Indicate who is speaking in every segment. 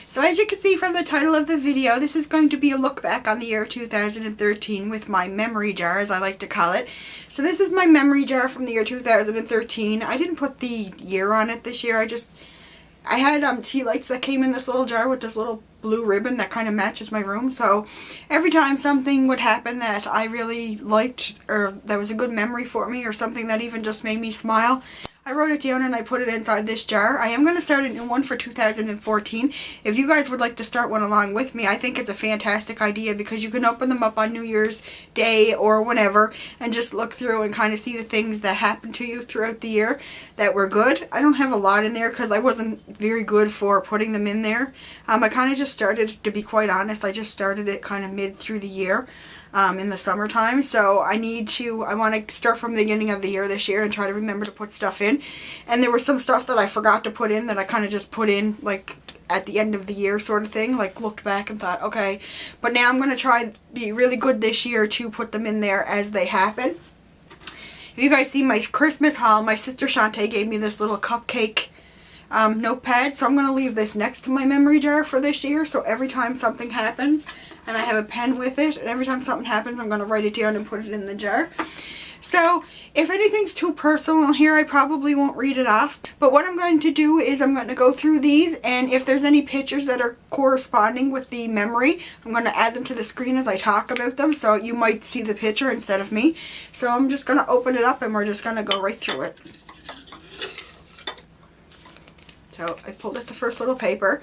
Speaker 1: So as you can see from the title of the video, this is going to be a look back on the year 2013 with my memory jar, as I like to call it. So this is my memory jar from the year 2013. I didn't put the year on it this year. I had tea lights that came in this little jar with this little blue ribbon that kind of matches my room. So every time something would happen that I really liked or that was a good memory for me or something that even just made me smile, I wrote it down and I put it inside this jar. I am going to start a new one for 2014. If you guys would like to start one along with me, I think it's a fantastic idea because you can open them up on New Year's Day or whenever and just look through and kind of see the things that happened to you throughout the year that were good. I don't have a lot in there because I wasn't very good for putting them in there. I kind of just started, to be quite honest, I just started it kind of mid through the year. In the summertime, so I want to start from the beginning of the year this year and try to remember to put stuff in. And there was some stuff that I forgot to put in that I kind of just put in like at the end of the year sort of thing, like looked back and thought, okay, but now I'm going to try be really good this year to put them in there as they happen. If you guys see my Christmas haul, my sister Shantae gave me this little cupcake notepad, so I'm going to leave this next to my memory jar for this year, so every time something happens, and I have a pen with it, and every time something happens I'm going to write it down and put it in the jar. So if anything's too personal here, I probably won't read it off, but what I'm going to do is I'm going to go through these, and if there's any pictures that are corresponding with the memory, I'm going to add them to the screen as I talk about them, so you might see the picture instead of me. So I'm just going to open it up and we're just going to go right through it. So I pulled out the first little paper.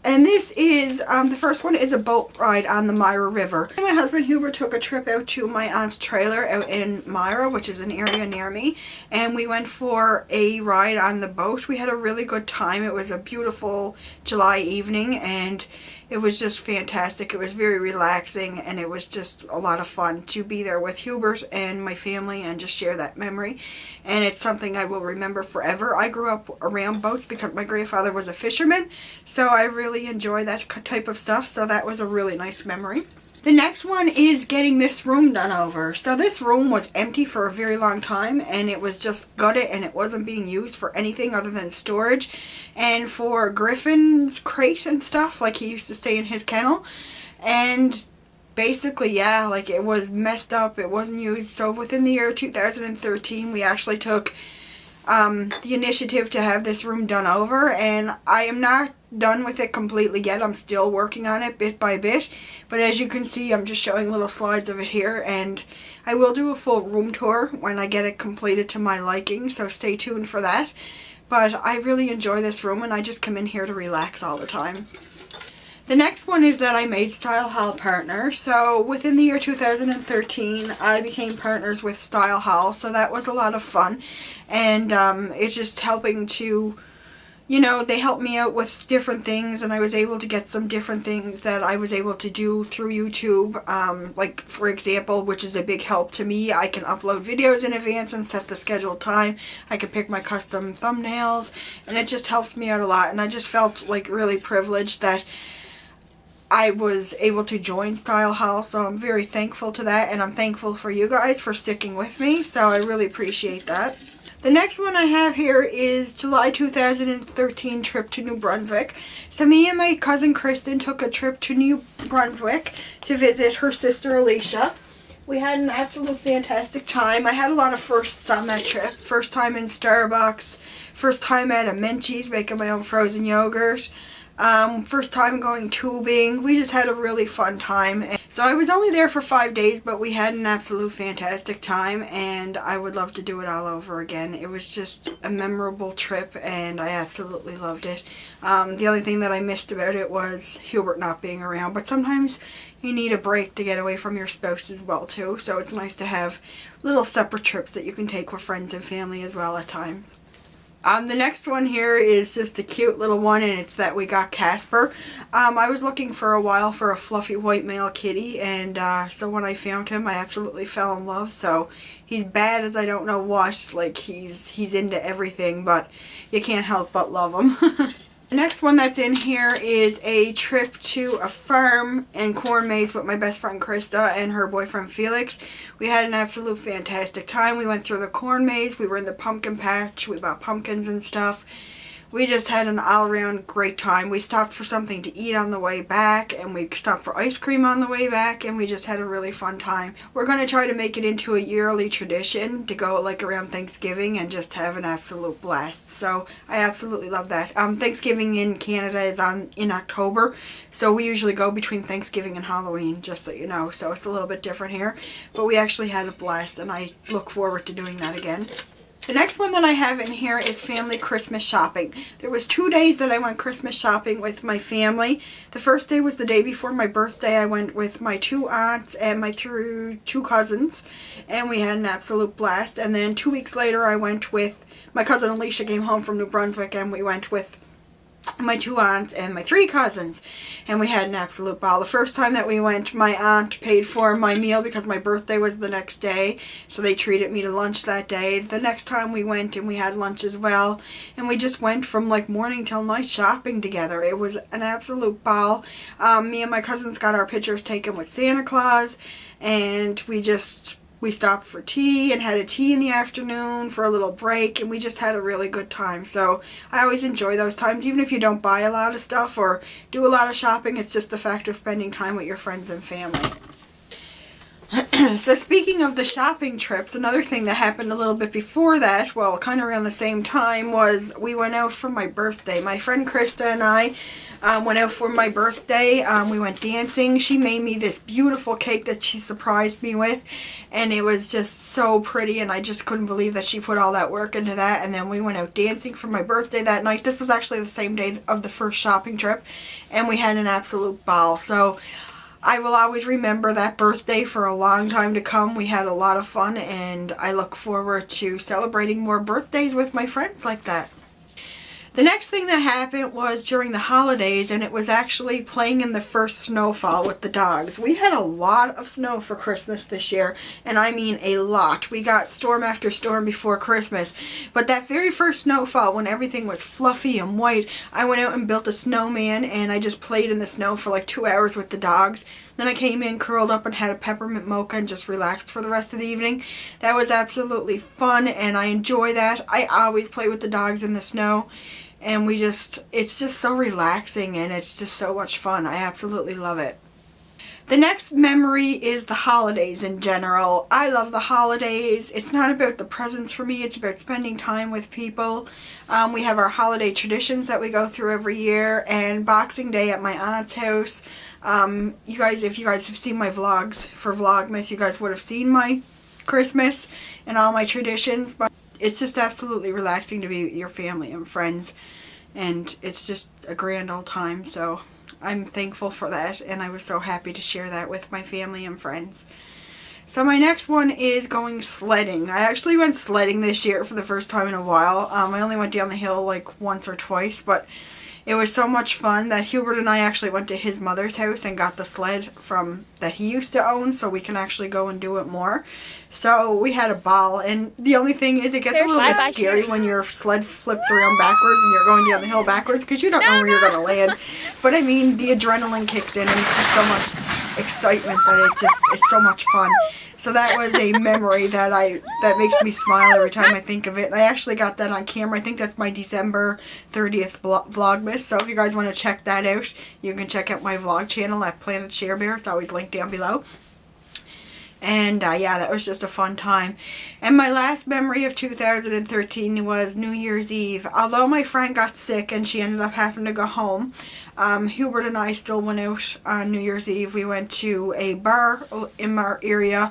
Speaker 1: And this is, the first one is a boat ride on the Myra River. My husband Hubert took a trip out to my aunt's trailer out in Myra, which is an area near me. And we went for a ride on the boat. We had a really good time. It was a beautiful July evening and it was just fantastic. It was very relaxing and it was just a lot of fun to be there with Hubert and my family and just share that memory. And it's something I will remember forever. I grew up around boats because my grandfather was a fisherman, so I really enjoy that type of stuff, so that was a really nice memory. The next one is getting this room done over. So this room was empty for a very long time and it was just gutted and it wasn't being used for anything other than storage and for Griffin's crate and stuff, like he used to stay in his kennel. And basically, yeah, like it was messed up, it wasn't used. So within the year 2013 we actually took the initiative to have this room done over, and I am not done with it completely yet. I'm still working on it bit by bit, but as you can see I'm just showing little slides of it here, and I will do a full room tour when I get it completed to my liking, so stay tuned for that. But I really enjoy this room and I just come in here to relax all the time. The next one is that I made Style Hall partner. So within the year 2013 I became partners with Style Hall, so that was a lot of fun. And it's just helping to, you know, they helped me out with different things and I was able to get some different things that I was able to do through YouTube. Like for example, which is a big help to me, I can upload videos in advance and set the scheduled time. I can pick my custom thumbnails and it just helps me out a lot, and I just felt like really privileged that I was able to join Style Hall, so I'm very thankful to that, and I'm thankful for you guys for sticking with me, so I really appreciate that. The next one I have here is July 2013 trip to New Brunswick. So me and my cousin Kristen took a trip to New Brunswick to visit her sister Alicia. We had an absolute fantastic time. I had a lot of firsts on that trip. First time in Starbucks, first time at a Menchie's making my own frozen yogurt. First time going tubing. We just had a really fun time. So I was only there for 5 days, but we had an absolute fantastic time and I would love to do it all over again. It was just a memorable trip and I absolutely loved it. The only thing that I missed about it was Hubert not being around, but sometimes you need a break to get away from your spouse as well too, so it's nice to have little separate trips that you can take with friends and family as well at times. The next one here is just a cute little one, and it's that we got Casper. I was looking for a while for a fluffy white male kitty, and so when I found him I absolutely fell in love. So he's bad as I don't know what, like he's into everything, but you can't help but love him. The next one that's in here is a trip to a farm and corn maze with my best friend Krista and her boyfriend Felix. We had an absolute fantastic time. We went through the corn maze, we were in the pumpkin patch, we bought pumpkins and stuff. we just had an all-around great time. We stopped for something to eat on the way back, and we stopped for ice cream on the way back, and we just had a really fun time. We're going to try to make it into a yearly tradition to go like around Thanksgiving and just have an absolute blast. So I absolutely love that. Thanksgiving in Canada is in October, so we usually go between Thanksgiving and Halloween, just so you know. So it's a little bit different here, but we actually had a blast, and I look forward to doing that again. The next one that I have in here is family Christmas shopping. There was 2 days that I went Christmas shopping with my family. The first day was the day before my birthday. I went with my 2 aunts and my 2 cousins, and we had an absolute blast. And then 2 weeks later I went with my cousin Alicia, came home from New Brunswick, and we went with my 2 aunts and my 3 cousins, and we had an absolute ball. The first time that we went, my aunt paid for my meal because my birthday was the next day, so they treated me to lunch that day. The next time we went, and we had lunch as well, and we just went from like morning till night shopping together. It was an absolute ball. Me and my cousins got our pictures taken with Santa Claus, and we stopped for tea and had a tea in the afternoon for a little break, and we just had a really good time. So I always enjoy those times, even if you don't buy a lot of stuff or do a lot of shopping. It's just the fact of spending time with your friends and family. So speaking of the shopping trips, another thing that happened a little bit before that, well, kind of around the same time, was we went out for my birthday. My friend Krista and I went out for my birthday. We went dancing. She made me this beautiful cake that she surprised me with, and it was just so pretty, and I just couldn't believe that she put all that work into that. And then we went out dancing for my birthday that night. This was actually the same day of the first shopping trip, and we had an absolute ball. So I will always remember that birthday for a long time to come. We had a lot of fun, and I look forward to celebrating more birthdays with my friends like that. The next thing that happened was during the holidays, and it was actually playing in the first snowfall with the dogs. We had a lot of snow for Christmas this year, and I mean a lot. We got storm after storm before Christmas, but that very first snowfall, when everything was fluffy and white, I went out and built a snowman, and I just played in the snow for like 2 hours with the dogs. Then I came in, curled up, and had a peppermint mocha and just relaxed for the rest of the evening. That was absolutely fun, and I enjoy that. I always play with the dogs in the snow, and it's just so relaxing, and it's just so much fun. I absolutely love it. The next memory is the holidays in general. I love the holidays. It's not about the presents for me. It's about spending time with people. We have our holiday traditions that we go through every year, and Boxing Day at my aunt's house. If you guys have seen my vlogs for Vlogmas, you guys would have seen my Christmas and all my traditions. But it's just absolutely relaxing to be with your family and friends, and it's just a grand old time. So I'm thankful for that, and I was so happy to share that with my family and friends. So my next one is going sledding. I actually went sledding this year for the first time in a while. I only went down the hill like once or twice, but it was so much fun that Hubert and I actually went to his mother's house and got the sled that he used to own, so we can actually go and do it more. So we had a ball, and the only thing is it gets a little bit scary when your sled flips around backwards and you're going down the hill backwards, because you don't know where you're going to land. But I mean, the adrenaline kicks in, and it's just so much excitement that it's so much fun. So that was a memory that makes me smile every time I think of it. And I actually got that on camera. I think that's my December 30th Vlogmas. So if you guys want to check that out, you can check out my vlog channel at Planet Share Bear. It's always linked down below. And yeah, that was just a fun time. And my last memory of 2013 was New Year's Eve. Although my friend got sick and she ended up having to go home, Hubert and I still went out on New Year's Eve. We went to a bar in our area,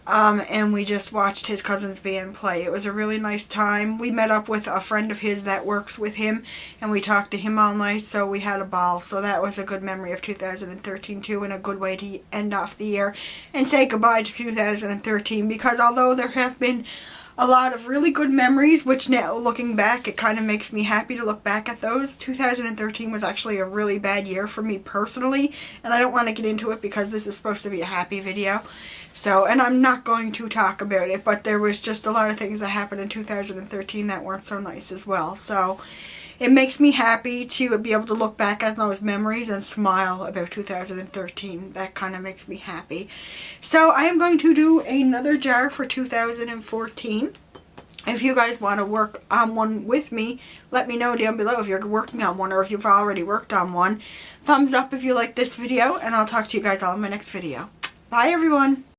Speaker 1: and we just watched his cousin's band play. It was a really nice time. We met up with a friend of his that works with him, and we talked to him all night, so we had a ball. So that was a good memory of 2013 too, and a good way to end off the year and say goodbye to 2013, because although there have been a lot of really good memories, which now looking back, it kind of makes me happy to look back at those. 2013 was actually a really bad year for me personally, and I don't want to get into it because this is supposed to be a happy video. So, and I'm not going to talk about it, but there was just a lot of things that happened in 2013 that weren't so nice as well. So it makes me happy to be able to look back at those memories and smile about 2013. That kind of makes me happy. So I am going to do another jar for 2014. If you guys want to work on one with me, let me know down below if you're working on one or if you've already worked on one. Thumbs up if you like this video, and I'll talk to you guys all in my next video. Bye everyone!